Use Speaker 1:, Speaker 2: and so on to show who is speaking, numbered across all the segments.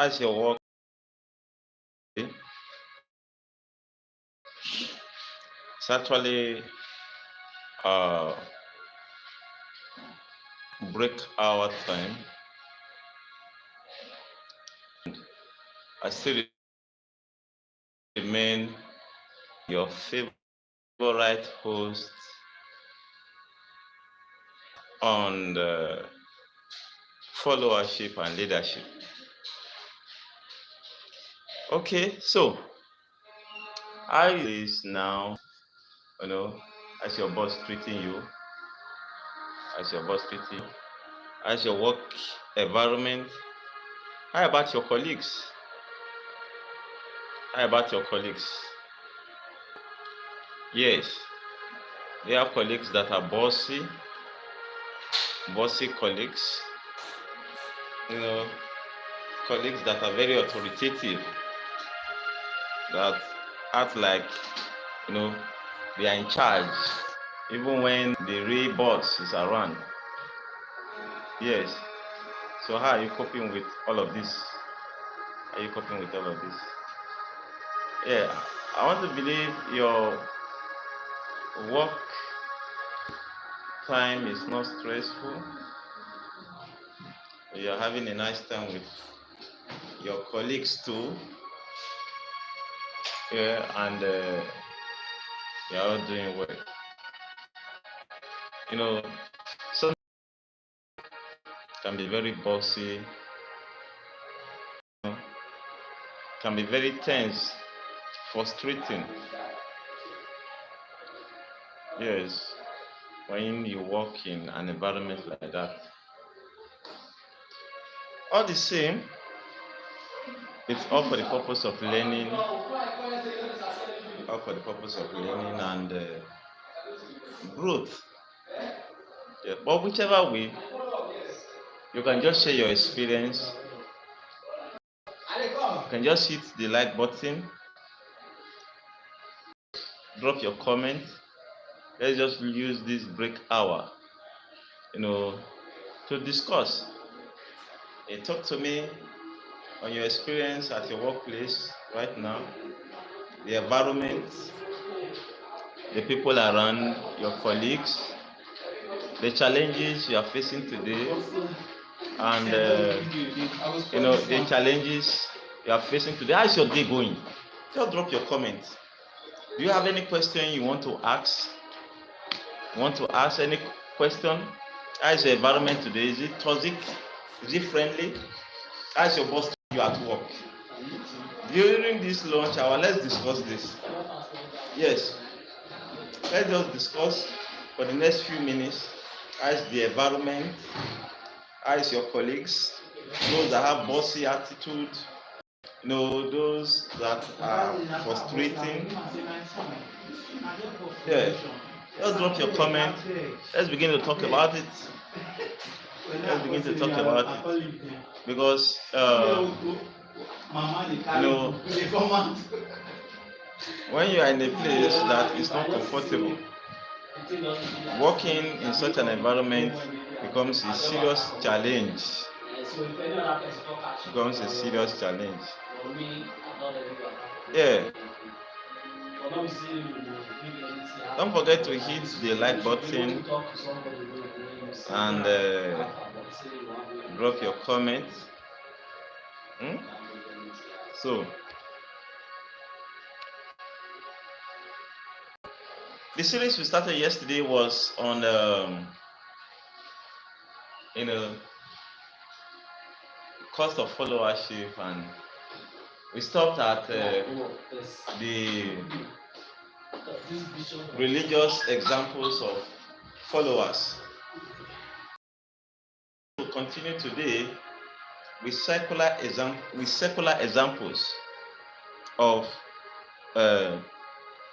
Speaker 1: How's your work? It's actually uh, break hour time. I still remain your favorite host on the followership and leadership. Okay, so how is now, you know, as your boss treating you, as your boss treating you, as your work environment? How about your colleagues? How about your colleagues? Yes, they have colleagues that are bossy colleagues, you know, colleagues that are very authoritative, that act like, you know, they are in charge, even when the real boss is around. Yes. So how are you coping with all of this? How are you coping with all of this? Yeah, I want to believe your work time is not stressful. You're having a nice time with your colleagues too. Yeah, and you're all doing well. You know, some can be very bossy, you know, can be very tense, frustrating. Yes, when you work in an environment like that. All the same, it's all for the purpose of learning, all for the purpose of learning and growth. Yeah, but whichever way, you can just share your experience. You can just hit the like button, drop your comment. Let's just use this break hour, you know, to discuss. Talk to me on your experience at your workplace right now, the environment, the people around, your colleagues, the challenges you are facing today, and you know, the challenges you are facing today. How is your day going? Just drop your comment. Do you have any question you want to ask? Want to ask any question? How is the environment today? Is it toxic? Is it friendly? How is your boss treating you at work? During this lunch hour, let's discuss this. Yes, let's just discuss for the next few minutes. How is the environment? How is your colleagues? Those that have bossy attitude, you know, those that are frustrating. Yeah, just drop your comment. Let's begin to talk about it. Let's begin to talk about it because you know, when you are in a place that is not comfortable, working in such an environment becomes a serious challenge. Becomes a serious challenge. Yeah. Don't forget to hit the like button and drop your comment. So, the series we started yesterday was on, you know, cost of followership, and we stopped at the religious examples of followers. We will continue today with secular examples of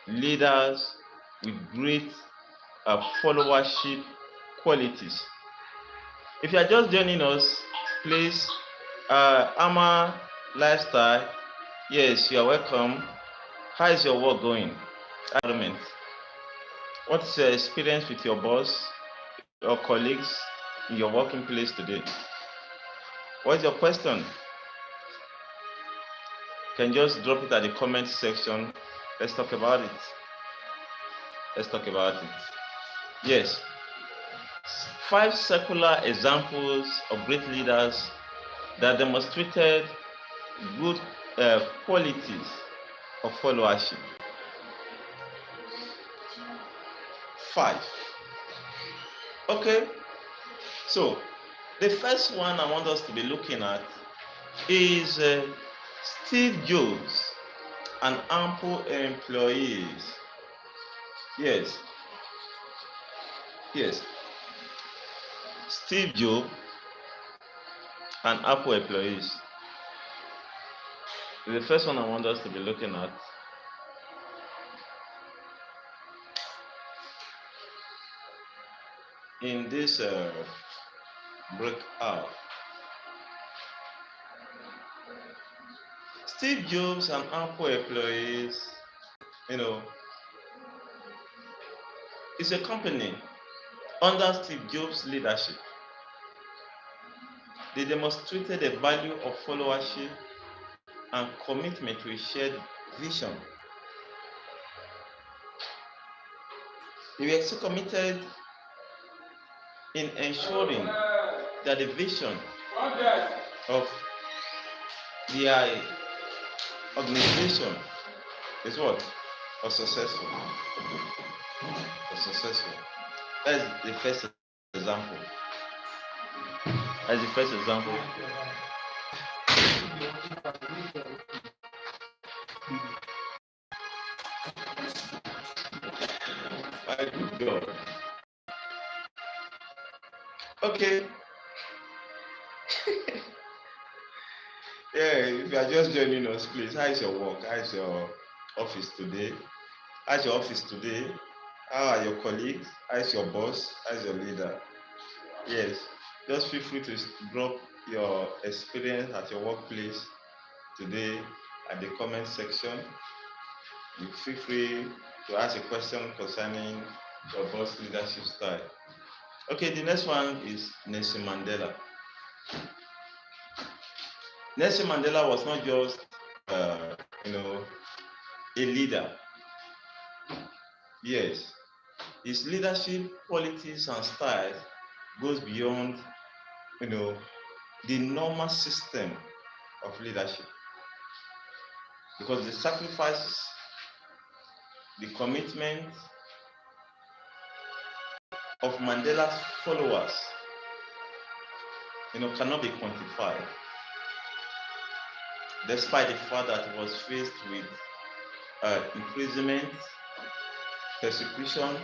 Speaker 1: leaders with great followership qualities. If you are just joining us, please, Ama Lifestyle, yes, you are welcome. How is your work going? Environment. What's your experience with your boss, your colleagues in your working place today? What's your question? can just drop it at the comment section. Let's talk about it. Let's talk about it. Yes. 5 secular examples of great leaders that demonstrated good qualities of followership. 5. Okay. So the first one I want us to be looking at is Steve Jobs and Apple employees. Yes. Steve Jobs and Apple employees. The first one I want us to be looking at. In this breakout, Steve Jobs and Apple employees, it's a company under Steve Jobs' leadership. They demonstrated the value of followership and commitment to a shared vision. They were so committed in ensuring that the vision of their organization is what? Was successful. That's the first example. My good God. Okay. Yeah, if you are just joining us, please, how is your work? How is your office today? How are your colleagues? How is your boss? How is your leader? Yes, just feel free to drop your experience at your workplace today at the comment section. You feel free to ask a question concerning your boss leadership style. Okay, the next one is Nelson Mandela. Nelson Mandela was not just a leader. Yes, his leadership qualities and style goes beyond the normal system of leadership, because the sacrifices, the commitment of Mandela's followers cannot be quantified, despite the fact that he was faced with imprisonment, persecution,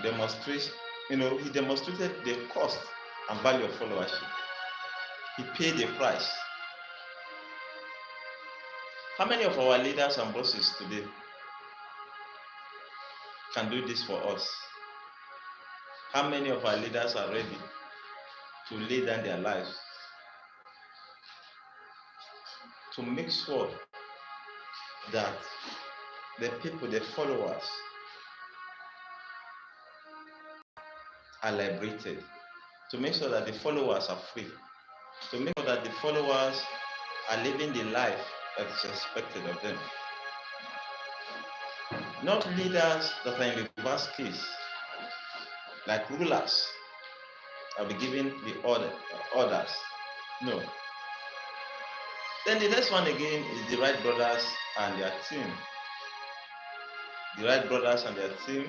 Speaker 1: demonstration. He demonstrated the cost and value of followership. He paid the price. How many of our leaders and bosses today can do this for us? How many of our leaders are ready to lay down their lives to make sure that the people, the followers, are liberated, to make sure that the followers are free, to make sure that the followers are living the life that is expected of them? Not leaders that are in reverse case, like rulers that will be giving the orders. No. Then the next one again is the Wright brothers and their team. The Wright brothers and their team,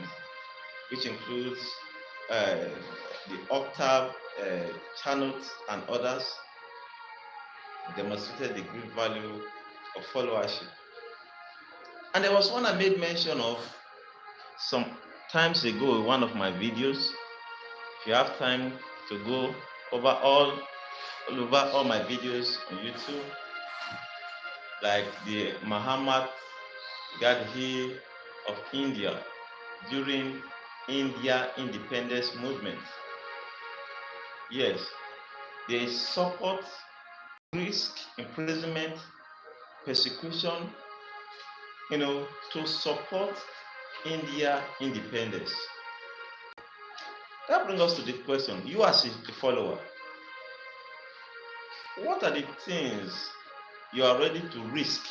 Speaker 1: which includes the Octave, Chanut, and others, demonstrated the great value of followership. And there was one I made mention of some times ago in one of my videos. If you have time to go over all my videos on YouTube, like the Mahatma Gandhi of India during India independence movement. Yes, there is support, risk, imprisonment, persecution, to support India independence. That brings us to the question, you as a follower, what are the things you are ready to risk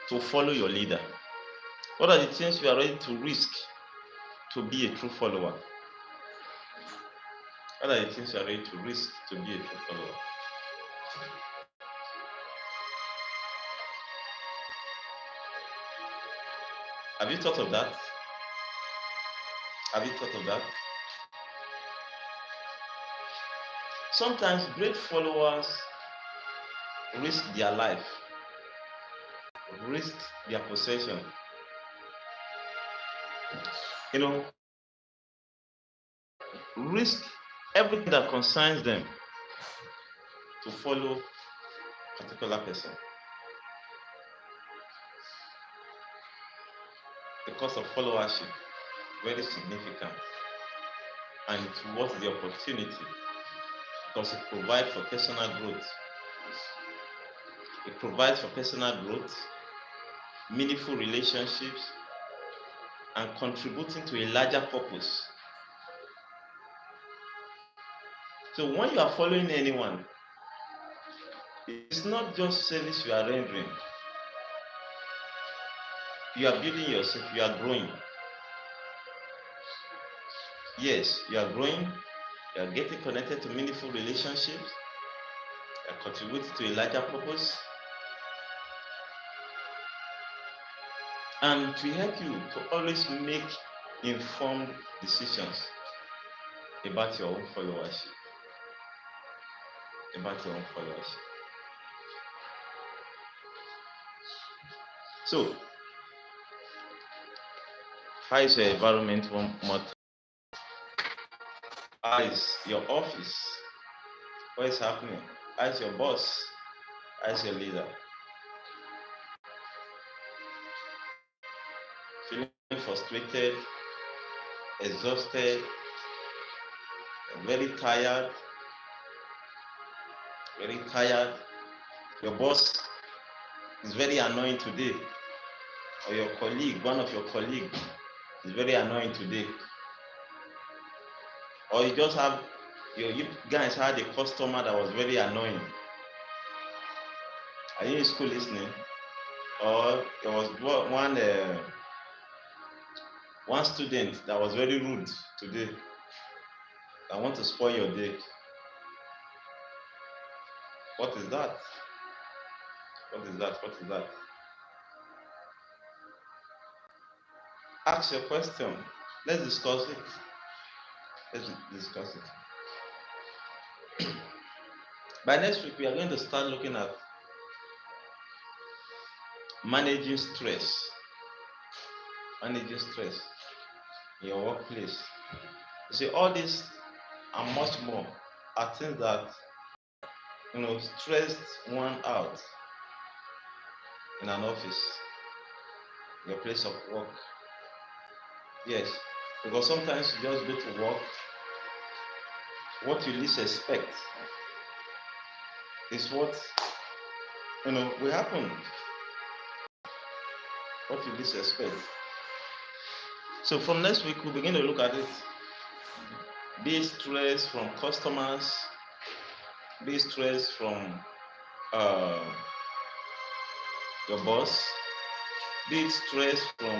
Speaker 1: to follow your leader? What are the things you are ready to risk to be a true follower? What are the things you are ready to risk to be a true follower? Have you thought of that? Have you thought of that? Sometimes great followers risk their life, risk their possession. Risk everything that concerns them to follow a particular person. The cost of followership, very significant, and it's worth the opportunity because it provides for personal growth. It provides for personal growth, meaningful relationships, and contributing to a larger purpose. So when you are following anyone, it's not just service you are rendering. You are building yourself, you are growing. Yes, you are growing, you are getting connected to meaningful relationships, you are contributing to a larger purpose, and to help you to always make informed decisions about your own followership. So, how is your environment one more time? How is your office? What is happening? How is your boss? How is your leader? Feeling frustrated, exhausted, very tired. Your boss is very annoying today, or your colleague, one of your colleagues is very annoying today, or you just have you guys had a customer that was very annoying. Are you in school listening? Or there was one student that was very rude today. I want to spoil your day. What is that? Ask your question. Let's discuss it. By next week, we are going to start looking at managing stress in your workplace. You see, all this and much more are things that stressed one out in an office, your place of work. Yes, because sometimes you just go to work, what you least expect is what will happen. What you least expect. So from next week, we'll begin to look at it. Be it stress from customers, be it stress from your boss, be it stress from,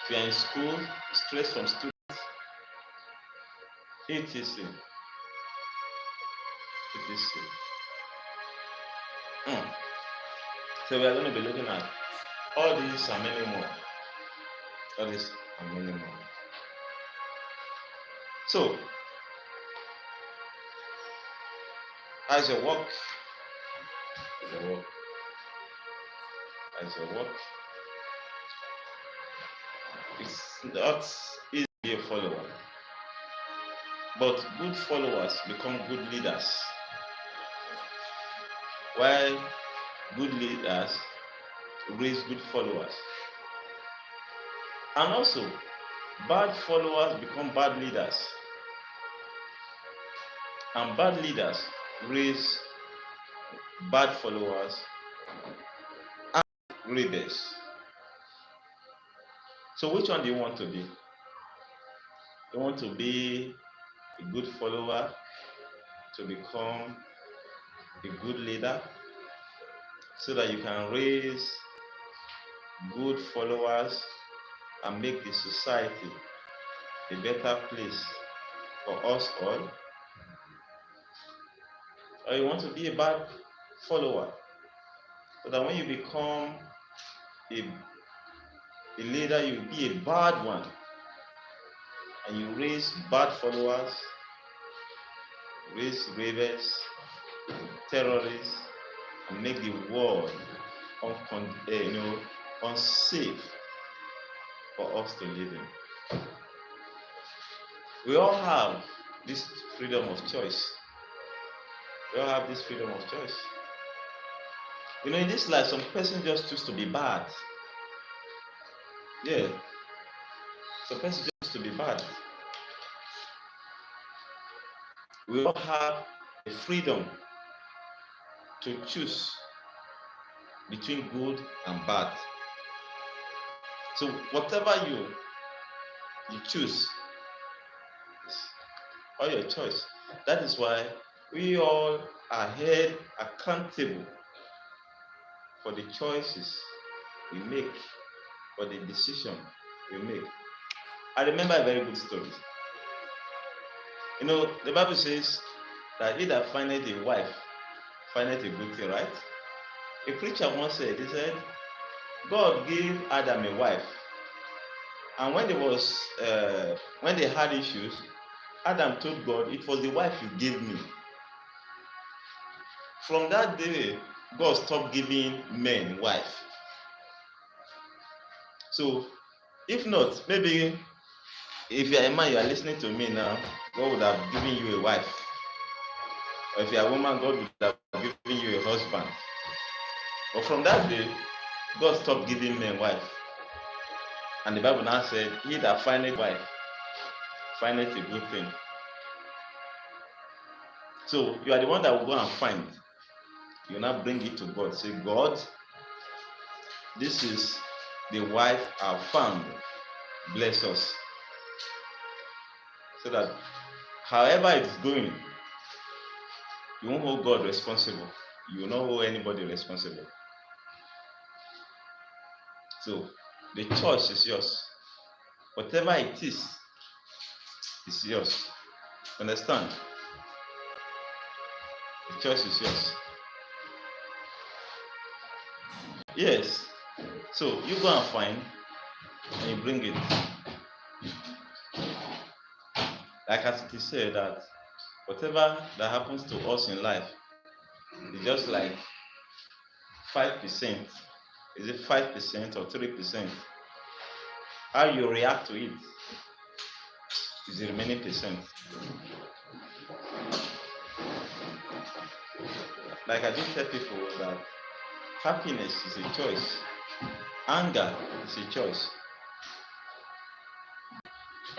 Speaker 1: if you're in school, stress from students, etc. So we are going to be looking at all these and many more. So, how's your work? It's not easy to be a follower, but good followers become good leaders, while good leaders raise good followers. And also, bad followers become bad leaders, and bad leaders raise bad followers and rebels. So which one do you want to be? You want to be a good follower to become a good leader so that you can raise good followers and make the society a better place for us all? Or you want to be a bad follower, so that when you become a leader, you be a bad one, and you raise bad followers, raise ravers, terrorists, and make the world unsafe for us to live in. We all have this freedom of choice. We all have this freedom of choice. In this life, some person just choose to be bad. Yeah, some person just choose to be bad. We all have the freedom to choose between good and bad. So whatever you choose is all your choice. That is why we all are held accountable for the choices we make, for the decision we make. I remember a very good story. The Bible says that he that findeth a wife findeth a good thing, right? A preacher once said, he said, God gave Adam a wife, and when they had issues, Adam told God, it was the wife you gave me. From that day, God stopped giving men wife. So, if not, maybe if you are a man, you are listening to me now, God would have given you a wife. Or if you are a woman, God would have given you a husband. But from that day, God stopped giving men wife. And the Bible now said, he that findeth wife findeth a good thing. So you are the one that will go and find. You will now bring it to God. Say, God, this is the wife I've found. Bless us. So that however it's going, you won't hold God responsible. You will not hold anybody responsible. So the choice is yours. Whatever it is yours. Understand? The choice is yours. Yes. So you go and find and you bring it. Like as it is said that whatever that happens to us in life is just like 5%. Is it 5% or 3%? How you react to it is the remaining percent. Like I just tell people that happiness is a choice. Anger is a choice.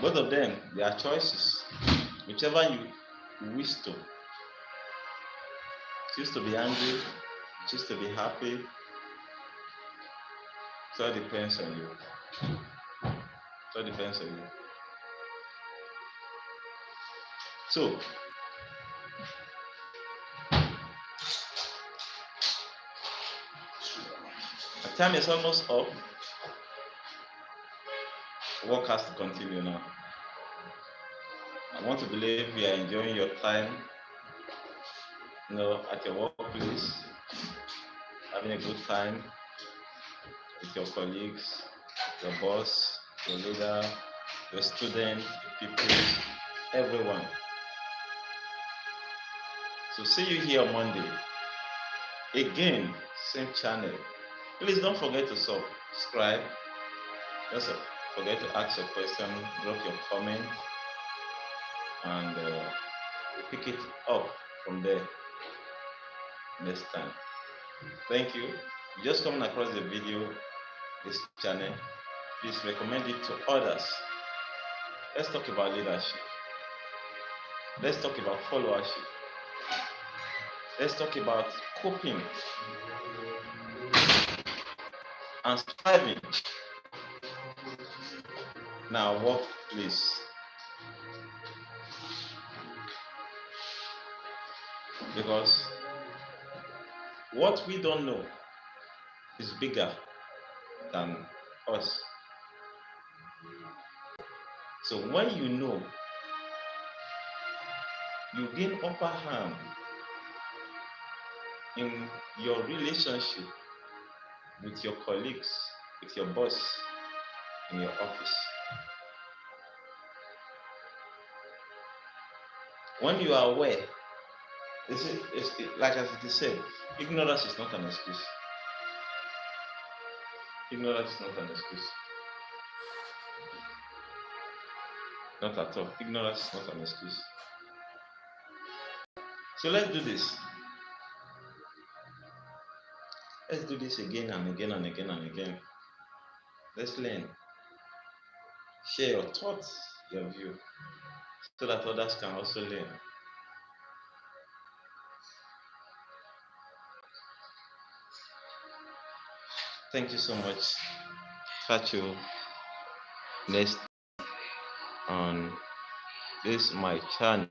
Speaker 1: Both of them, they are choices. Whichever you wish to. Choose to be angry, choose to be happy. It all depends on you. It all depends on you. So, the time is almost up. Work has to continue now. I want to believe you are enjoying your time, at your workplace, having a good time with your colleagues, your boss, your leader, your student, your people, everyone. So see you here Monday. Again, same channel. Please don't forget to subscribe. Don't forget to ask your question, drop your comment, and we pick it up from there next time. Thank you. If you're just coming across the video, this channel, please recommend it to others. Let's talk about leadership. Let's talk about followership. Let's talk about coping and striving in our workplace. Because what we don't know is bigger than us. So when you know, you gain upper hand in your relationship with your colleagues, with your boss in your office. When you are aware, like as it is said, ignorance is not an excuse. Ignorance is not an excuse. Not at all. Ignorance is not an excuse. So let's do this. Let's do this again and again and again and again. Let's learn. Share your thoughts, your view, so that others can also learn. Thank you so much. Catch you next on this my channel.